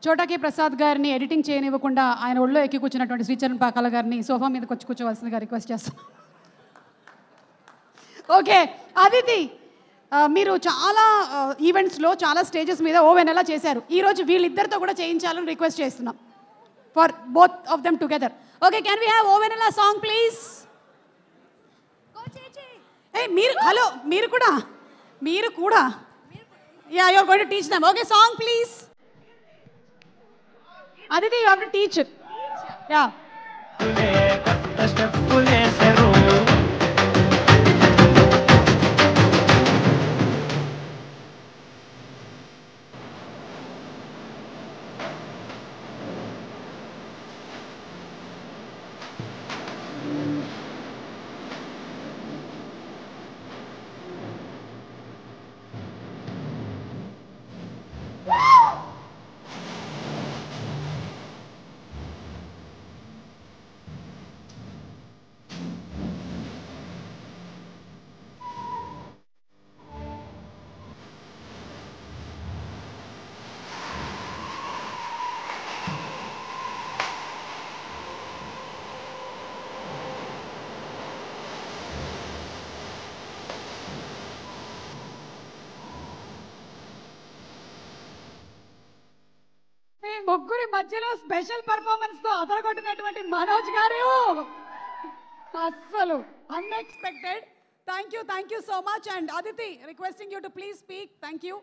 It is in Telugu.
చోటాకి ప్రసాద్ గారిని ఎడిటింగ్ చేయనివ్వకుండా ఆయన ఒళ్ళో ఎక్కి కూర్చున్నటువంటి శ్రీచరణ్ పాకాల గారిని సోఫా మీదకి వచ్చి కూర్చోవలసిందిగా రిక్వెస్ట్ చేస్తాను. ఓకే అదితి, మీరు చాలా ఈవెంట్స్లో చాలా స్టేజెస్ మీద ఓ వెనెలా చేశారు. ఈరోజు వీళ్ళిద్దరితో కూడా చేయించాలని రిక్వెస్ట్ చేస్తున్నాం for both of them together. Okay, can we have O Vennela song please? ఏ మీరు, హలో మీరు కూడా yeah you are going to teach them. Okay, song please. Aditi, you have to teach it. Yeah. ముగ్గురి మధ్యలో స్పెషల్ పర్ఫార్మెన్స్ తో అదరగొట్టినటువంటి మనోజ్ గారు అస్సలు unexpected. Thank you so much. And Aditi, requesting you to please speak. Thank you.